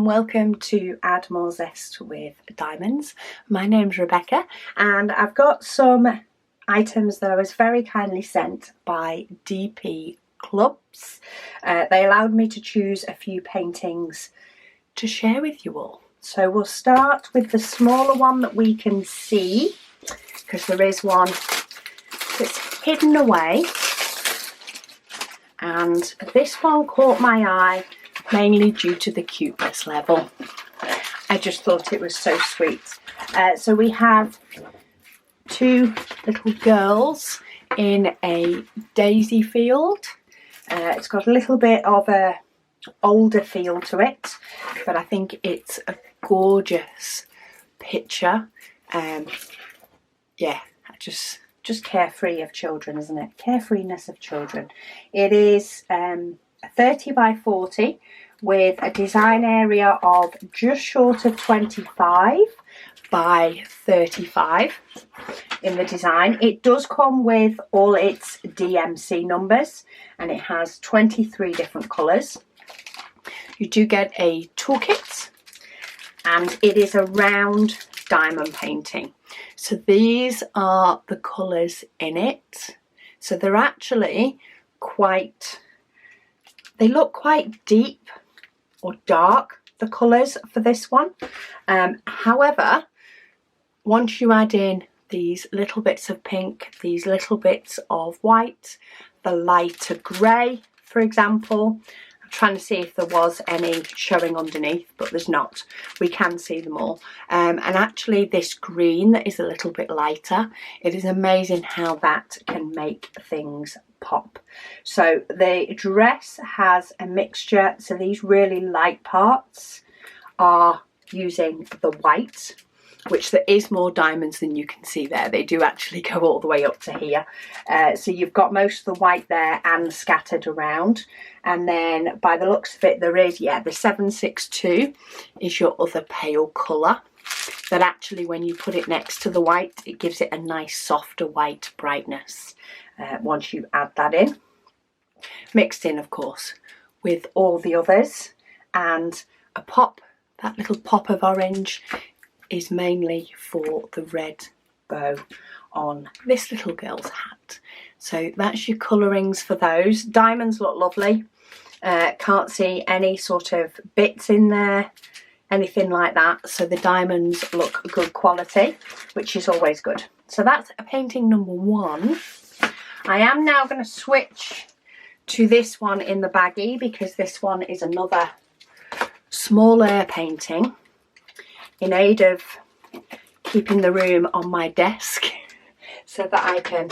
and welcome to Add More Zest with Diamonds. My name's Rebecca and I've got some items that I was very kindly sent by DPClubs. They allowed me to choose a few paintings to share with you all. So we'll start with the smaller one that we can see, because there is one that's hidden away, and this one caught my eye mainly due to the cuteness level. I just thought it was so sweet. So we have two little girls in a daisy field. It's got a little bit of a older feel to it, but I think it's a gorgeous picture. Yeah, just carefree of children, isn't it? Carefreeness of children. It is 30 by 40 with a design area of just short of 25 by 35 in the design. It does come with all its DMC numbers and it has 23 different colours. You do get a toolkit and it is a round diamond painting. So these are the colours in it. So they're actually they look quite deep or dark, the colours for this one. However, once you add in these little bits of pink, these little bits of white, the lighter grey, for example, I'm trying to see if there was any showing underneath, but there's not. We can see them all. And actually this green that is a little bit lighter, it is amazing how that can make things pop. So the dress has a mixture, so these really light parts are using the white, which there is more diamonds than you can see there. They do actually go all the way up to here. So you've got most of the white there and scattered around. And then by the looks of it, there is, yeah, the 762 is your other pale colour. That actually, when you put it next to the white, it gives it a nice softer white brightness once you add that in. Mixed in, of course, with all the others. And a pop, that little pop of orange is mainly for the red bow on this little girl's hat. So that's your colourings for those. Diamonds look lovely. Can't see any sort of bits in there, anything like that. So the diamonds look good quality, which is always good. So that's painting number one. I am now going to switch to this one in the baggie, because this one is another smaller painting in aid of keeping the room on my desk so that I can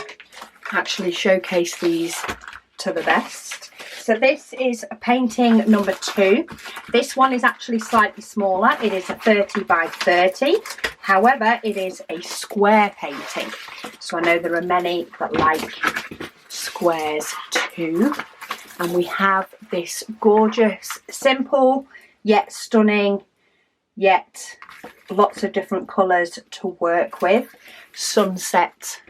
actually showcase these to the best. So this is painting number two. This one is actually slightly smaller. It is a 30 by 30. However, it is a square painting. So I know there are many that like squares too. And we have this gorgeous, simple, yet stunning, yet lots of different colours to work with. Sunset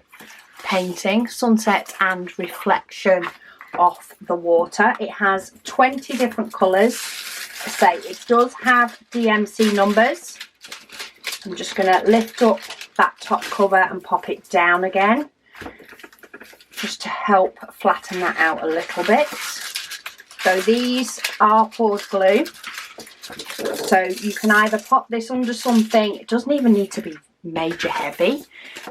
painting, sunset and reflection off the water. It has 20 different colours. So it does have DMC numbers. I'm just going to lift up that top cover and pop it down again, just to help flatten that out a little bit. So these are poured glue. So you can either pop this under something, it doesn't even need to be major heavy,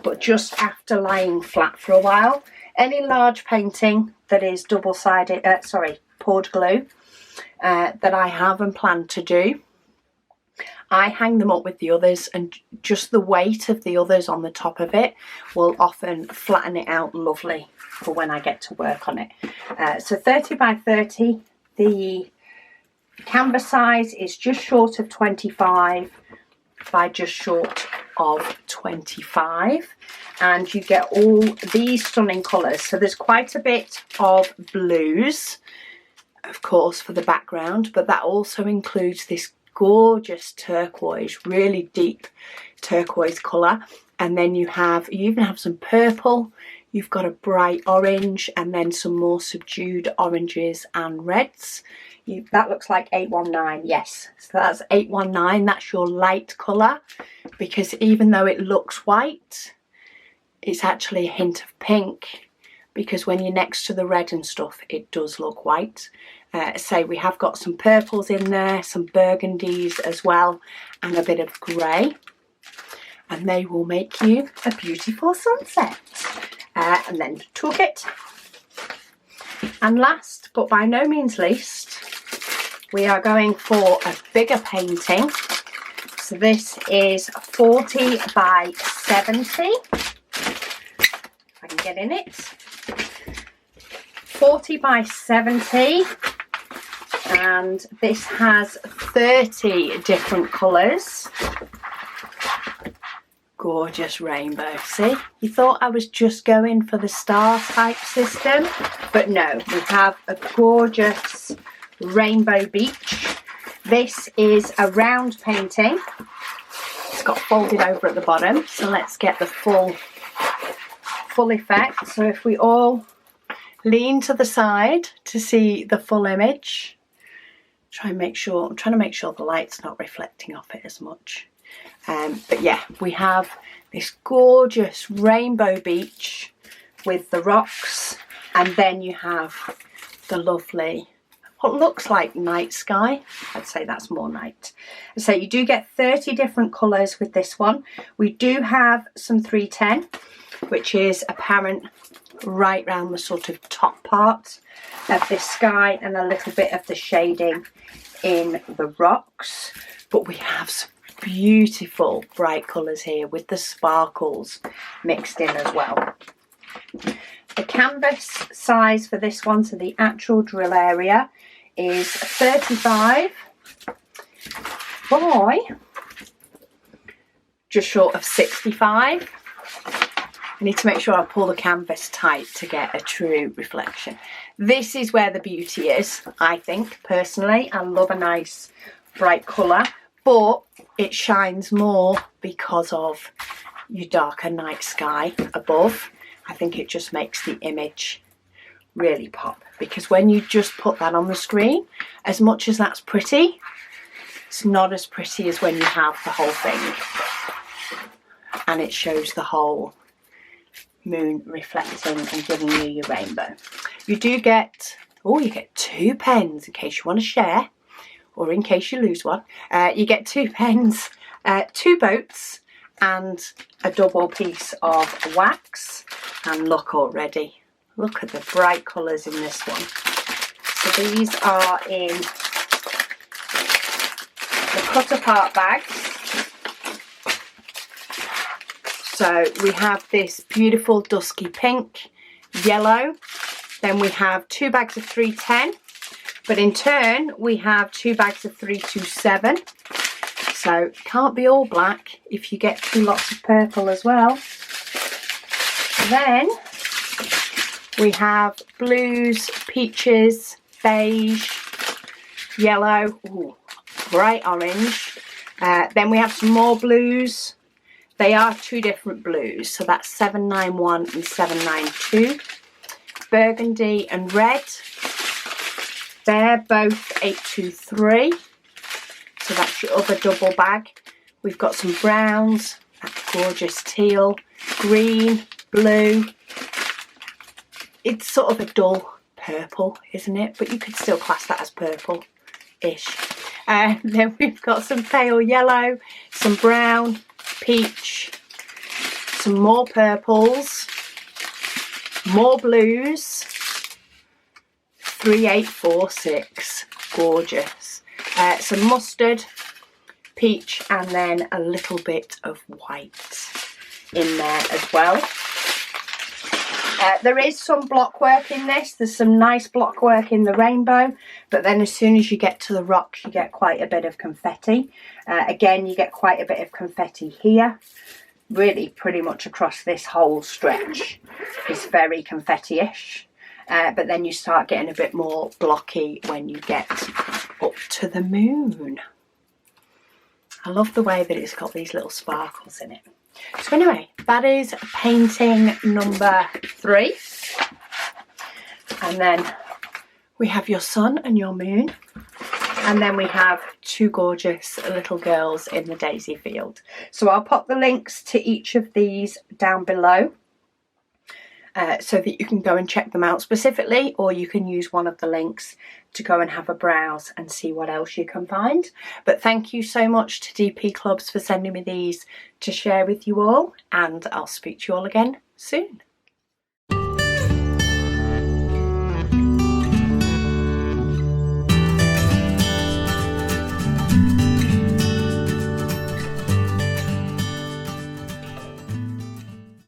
but just after lying flat for a while. Any large painting that is double-sided, poured glue that I have and plan to do, I hang them up with the others, and just the weight of the others on the top of it will often flatten it out lovely for when I get to work on it. So 30 by 30, the canvas size is just short of 25 by just short of 25, and you get all these stunning colours. So there's quite a bit of blues, of course, for the background, but that also includes this gorgeous turquoise, really deep turquoise colour. And then you even have some purple, You've got a bright orange and then some more subdued oranges and reds. That looks like 819, yes. So that's 819, that's your light colour, because even though it looks white, it's actually a hint of pink, because when you're next to the red and stuff, it does look white. Say we have got some purples in there, some burgundies as well, and a bit of grey. And they will make you a beautiful sunset. And then tuck it. And last, but by no means least, we are going for a bigger painting. So this is 40 by 70. If I can get in it. 40 by 70. And this has 30 different colours. Gorgeous rainbow. See, you thought I was just going for the star type system, but no, we have a gorgeous rainbow beach. This is a round painting. It's got folded over at the bottom, so let's get the full effect. So if we all lean to the side to see the full image, I'm trying to make sure the light's not reflecting off it as much. But yeah, we have this gorgeous rainbow beach with the rocks, and then you have the lovely, what looks like night sky. I'd say that's more night. So you do get 30 different colours with this one. We do have some 310, which is apparent right round the sort of top part of this sky, and a little bit of the shading in the rocks. But we have some beautiful bright colours here with the sparkles mixed in as well. The canvas size for this one, so the actual drill area, is 35 by just short of 65. I need to make sure I pull the canvas tight to get a true reflection. This is where the beauty is, I think, personally. I love a nice bright colour, but it shines more because of your darker night sky above. I think it just makes the image really pop, because when you just put that on the screen, as much as that's pretty, it's not as pretty as when you have the whole thing and it shows the whole moon reflecting and giving you your rainbow. You do get, you get 2 pens in case you want to share, or in case you lose one. You get 2 pens, 2 boats, and a double piece of wax. And look already, look at the bright colours in this one. So these are in the cut apart bags. So we have this beautiful dusky pink, yellow, then we have 2 bags of 310, but in turn we have 2 bags of 327. So it can't be all black if you get 2 lots of purple as well. Then we have blues, peaches, beige, yellow, bright orange. Then we have some more blues. They are 2 different blues, so that's 791 and 792. Burgundy and red, they're both 823. So that's your other double bag. We've got some browns, that gorgeous teal, green, blue. It's sort of a dull purple, isn't it? But you could still class that as purple-ish. Then we've got some pale yellow, some brown, peach, some more purples, more blues, 3846, gorgeous. Some mustard, peach, and then a little bit of white in there as well. There is some block work in this. There's some nice block work in the rainbow, but then as soon as you get to the rocks, you get quite a bit of confetti. Again, you get quite a bit of confetti here. Really, pretty much across this whole stretch is very confetti-ish. But then you start getting a bit more blocky when you get up to the moon. I love the way that it's got these little sparkles in it. So anyway, that is painting number 3. And then we have your sun and your moon. And then we have 2 gorgeous little girls in the daisy field. So I'll pop the links to each of these down below so that you can go and check them out specifically, or you can use one of the links to go and have a browse and see what else you can find. But thank you so much to DPClubs for sending me these to share with you all, and I'll speak to you all again soon.